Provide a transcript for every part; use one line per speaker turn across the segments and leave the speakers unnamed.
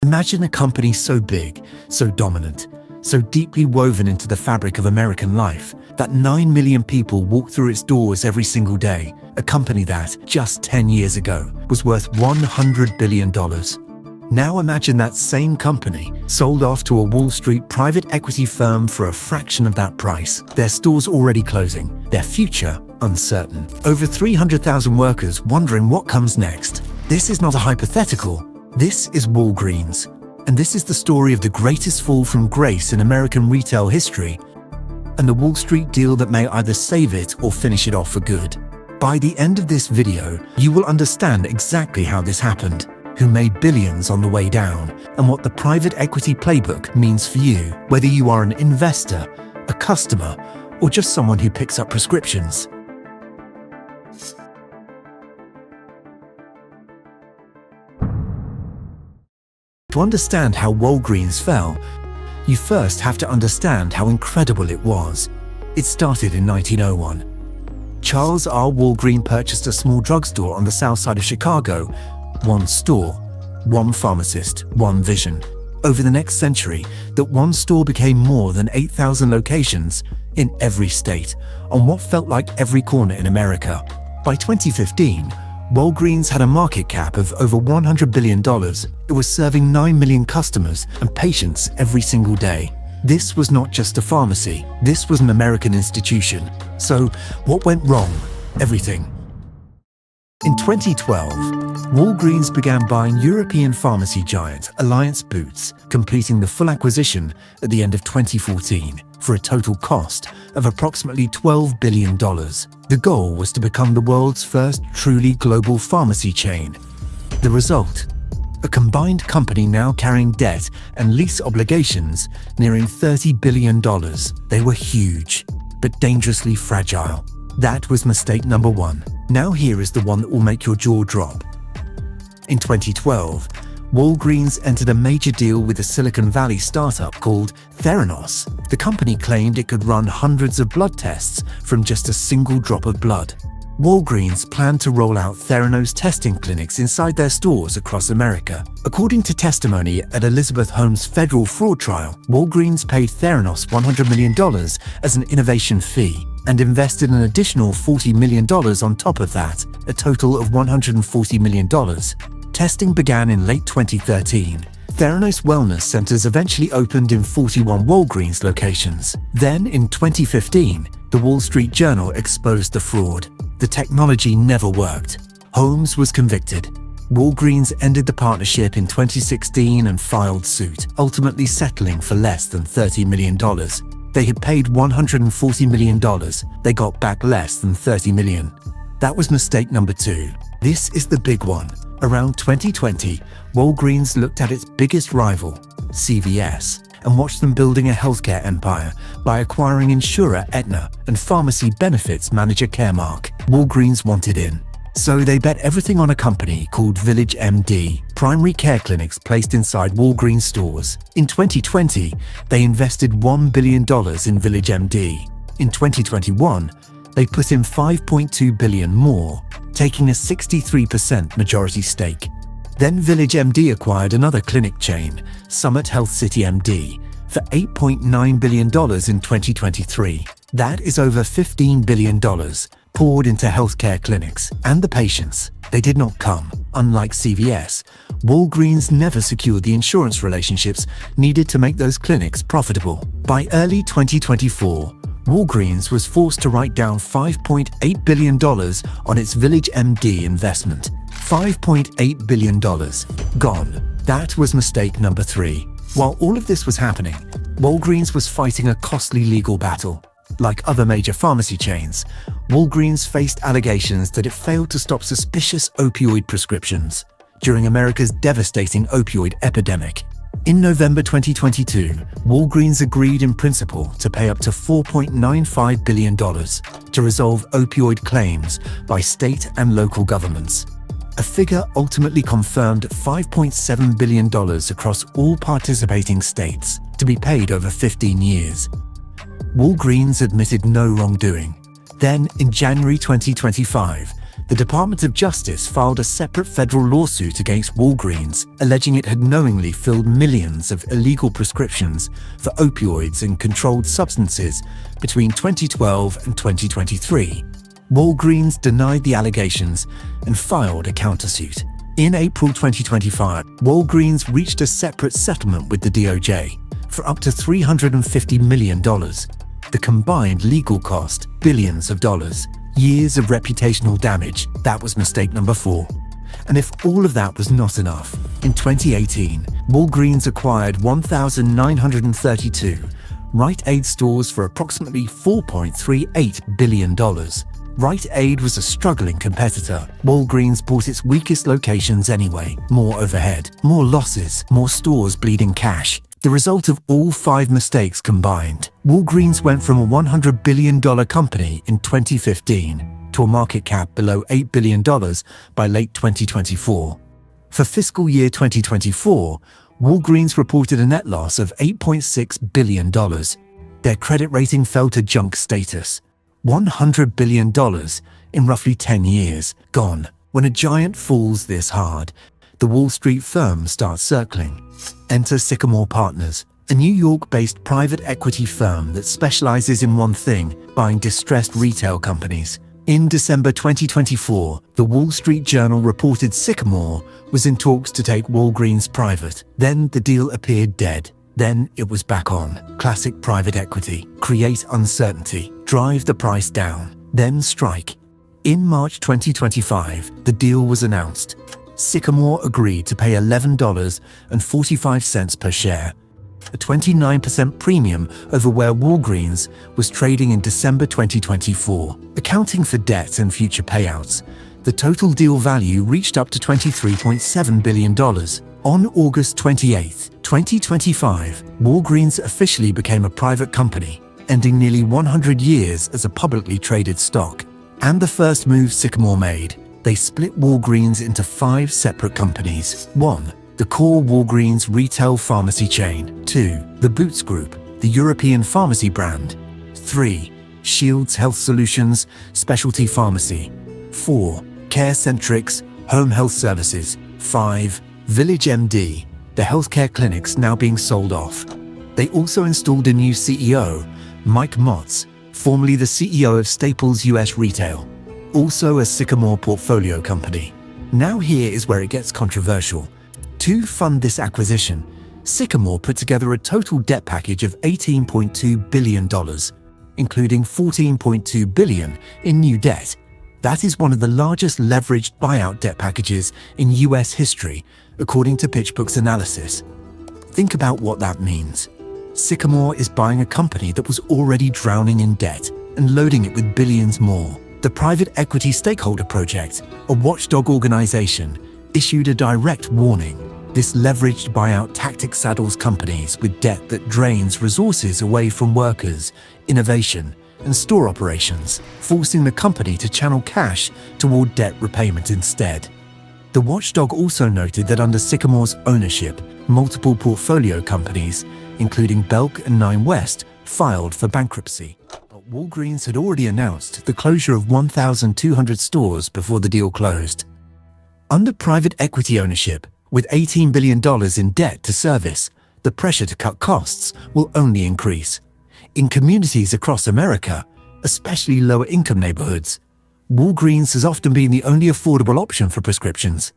Imagine a company so big, so dominant, so deeply woven into the fabric of American life that 9 million people walk through its doors every single day. A company that, just 10 years ago, was worth $100 billion. Now imagine that same company sold off to a Wall Street private equity firm for a fraction of that price. Their stores already closing, their future uncertain. Over 300,000 workers wondering what comes next. This is not a hypothetical. This is Walgreens. And this is the story of the greatest fall from grace in American retail history, and the Wall Street deal that may either save it or finish it off for good. By the end of this video, you will understand exactly how this happened, who made billions on the way down, and what the private equity playbook means for you, whether you are an investor, a customer, or just someone who picks up prescriptions. To understand how Walgreens fell, you first have to understand how incredible it was. It started in 1901. Charles R. Walgreen purchased a small drugstore on the south side of Chicago. One store, one pharmacist, one vision. Over the next century, that one store became more than 8,000 locations in every state, on what felt like every corner in America. By 2015, Walgreens had a market cap of over $100 billion. It was serving 9 million customers and patients every single day. This was not just a pharmacy, this was an American institution. So, what went wrong? Everything. In 2012, Walgreens began buying European pharmacy giant Alliance Boots, completing the full acquisition at the end of 2014 for a total cost of approximately $12 billion. The goal was to become the world's first truly global pharmacy chain. The result? A combined company now carrying debt and lease obligations nearing $30 billion. They were huge, but dangerously fragile. That was mistake number one. Now here is the one that will make your jaw drop. In 2012, Walgreens entered a major deal with a Silicon Valley startup called Theranos. The company claimed it could run hundreds of blood tests from just a single drop of blood. Walgreens planned to roll out Theranos testing clinics inside their stores across America. According to testimony at Elizabeth Holmes' federal fraud trial, Walgreens paid Theranos $100 million as an innovation fee and invested an additional $40 million on top of that, a total of $140 million. Testing began in late 2013. Theranos wellness centers eventually opened in 41 Walgreens locations. Then, in 2015, the Wall Street Journal exposed the fraud. The technology never worked. Holmes was convicted. Walgreens ended the partnership in 2016 and filed suit, ultimately settling for less than $30 million. They had paid $140 million. They got back less than $30 million. That was mistake number two. This is the big one. Around 2020, Walgreens looked at its biggest rival, CVS, and watched them building a healthcare empire by acquiring insurer Aetna and pharmacy benefits manager Caremark. Walgreens wanted in. So they bet everything on a company called VillageMD, primary care clinics placed inside Walgreens stores. In 2020, they invested $1 billion in VillageMD. In 2021, they put in $5.2 billion more, taking a 63% majority stake. Then VillageMD acquired another clinic chain, Summit Health City MD, for $8.9 billion in 2023. That is over $15 billion poured into healthcare clinics and the patients. They did not come. Unlike CVS, Walgreens never secured the insurance relationships needed to make those clinics profitable. By early 2024, Walgreens was forced to write down $5.8 billion on its VillageMD investment. $5.8 billion. Gone. That was mistake number three. While all of this was happening, Walgreens was fighting a costly legal battle. Like other major pharmacy chains, Walgreens faced allegations that it failed to stop suspicious opioid prescriptions during America's devastating opioid epidemic. In November 2022, Walgreens agreed in principle to pay up to $4.95 billion to resolve opioid claims by state and local governments. A figure ultimately confirmed $5.7 billion across all participating states to be paid over 15 years. Walgreens admitted no wrongdoing. Then, in January 2025, The Department of Justice filed a separate federal lawsuit against Walgreens, alleging it had knowingly filled millions of illegal prescriptions for opioids and controlled substances between 2012 and 2023. Walgreens denied the allegations and filed a countersuit. In April 2025, Walgreens reached a separate settlement with the DOJ for up to $350 million. The combined legal cost, billions of dollars. Years of reputational damage, that was mistake number 4. And if all of that was not enough, in 2018, Walgreens acquired 1,932 Rite Aid stores for approximately $4.38 billion. Rite Aid was a struggling competitor. Walgreens bought its weakest locations anyway. More overhead, more losses, more stores bleeding cash. The result of all 5 mistakes combined. Walgreens went from a $100 billion company in 2015 to a market cap below $8 billion by late 2024. For fiscal year 2024, Walgreens reported a net loss of $8.6 billion. Their credit rating fell to junk status. $100 billion in roughly 10 years, gone. When a giant falls this hard, the Wall Street firms start circling. Enter Sycamore Partners, a New York-based private equity firm that specializes in one thing: buying distressed retail companies. In December 2024, the Wall Street Journal reported Sycamore was in talks to take Walgreens private. Then the deal appeared dead. Then it was back on. Classic private equity. Create uncertainty, drive the price down, then strike. In March 2025, the deal was announced. Sycamore agreed to pay $11.45 per share, a 29% premium over where Walgreens was trading in December 2024. Accounting for debt and future payouts, the total deal value reached up to $23.7 billion. On August 28, 2025, Walgreens officially became a private company, ending nearly 100 years as a publicly traded stock. And the first move Sycamore made, they split Walgreens into 5 separate companies. 1. The core Walgreens retail pharmacy chain. 2. The Boots Group, the European pharmacy brand. 3. Shields Health Solutions, specialty pharmacy. 4. CareCentrix, home health services. 5. VillageMD, the healthcare clinics now being sold off. They also installed a new CEO, Mike Motz, formerly the CEO of Staples US Retail, also a Sycamore portfolio company. Now here is where it gets controversial. To fund this acquisition, Sycamore put together a total debt package of $18.2 billion, including $14.2 billion in new debt. That is one of the largest leveraged buyout debt packages in US history, according to PitchBook's analysis. Think about what that means. Sycamore is buying a company that was already drowning in debt and loading it with billions more. The Private Equity Stakeholder Project, a watchdog organization, issued a direct warning. This leveraged buyout tactic saddles companies with debt that drains resources away from workers, innovation, and store operations, forcing the company to channel cash toward debt repayment instead. The watchdog also noted that under Sycamore's ownership, multiple portfolio companies, including Belk and Nine West, filed for bankruptcy. But Walgreens had already announced the closure of 1,200 stores before the deal closed. Under private equity ownership, with $18 billion in debt to service, the pressure to cut costs will only increase. In communities across America, especially lower-income neighborhoods, Walgreens has often been the only affordable option for prescriptions.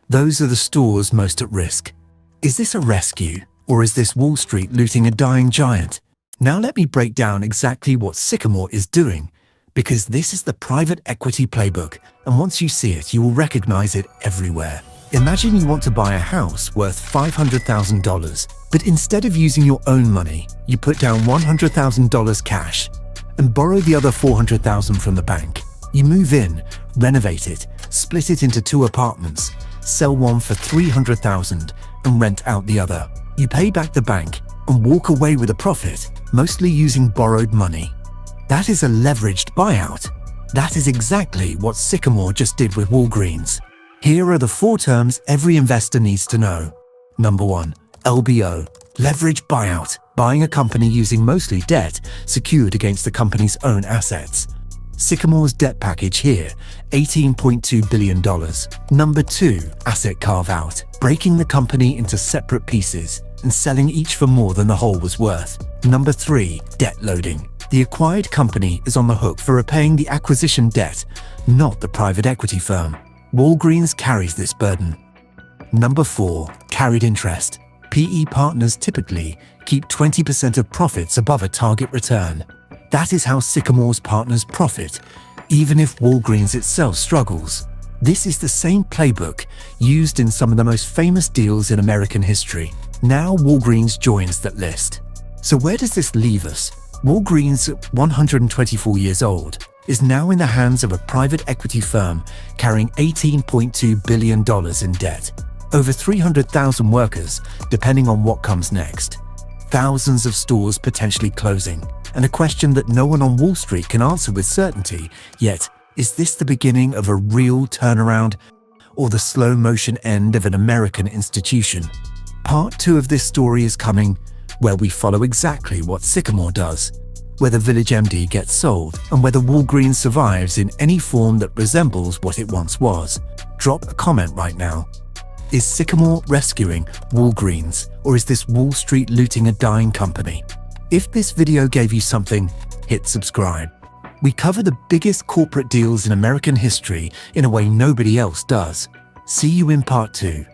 Those are the stores most at risk. Is this a rescue, or is this Wall Street looting a dying giant? Now let me break down exactly what Sycamore is doing, because this is the private equity playbook, and once you see it, you will recognize it everywhere. Imagine you want to buy a house worth $500,000, but instead of using your own money, you put down $100,000 cash and borrow the other $400,000 from the bank. You move in, renovate it, split it into 2 apartments, sell one for $300,000 and rent out the other. You pay back the bank and walk away with a profit, mostly using borrowed money. That is a leveraged buyout. That is exactly what Sycamore just did with Walgreens. Here are the 4 terms every investor needs to know. Number 1, LBO, leverage buyout, buying a company using mostly debt secured against the company's own assets. Sycamore's debt package here, $18.2 billion. Number 2, asset carve-out, breaking the company into separate pieces and selling each for more than the whole was worth. Number 3, debt loading. The acquired company is on the hook for repaying the acquisition debt, not the private equity firm. Walgreens carries this burden. Number 4, carried interest. PE partners typically keep 20% of profits above a target return. That is how Sycamore's partners profit, even if Walgreens itself struggles. This is the same playbook used in some of the most famous deals in American history. Now Walgreens joins that list. So where does this leave us? Walgreens, 124 years old, is now in the hands of a private equity firm carrying $18.2 billion in debt. Over 300,000 workers, depending on what comes next. Thousands of stores potentially closing. And a question that no one on Wall Street can answer with certainty. Yet, is this the beginning of a real turnaround or the slow motion end of an American institution? Part 2 of this story is coming, where we follow exactly what Sycamore does, whether VillageMD gets sold, and whether Walgreens survives in any form that resembles what it once was. Drop a comment right now. Is Sycamore rescuing Walgreens, or is this Wall Street looting a dying company? If this video gave you something, hit subscribe. We cover the biggest corporate deals in American history in a way nobody else does. See you in part 2.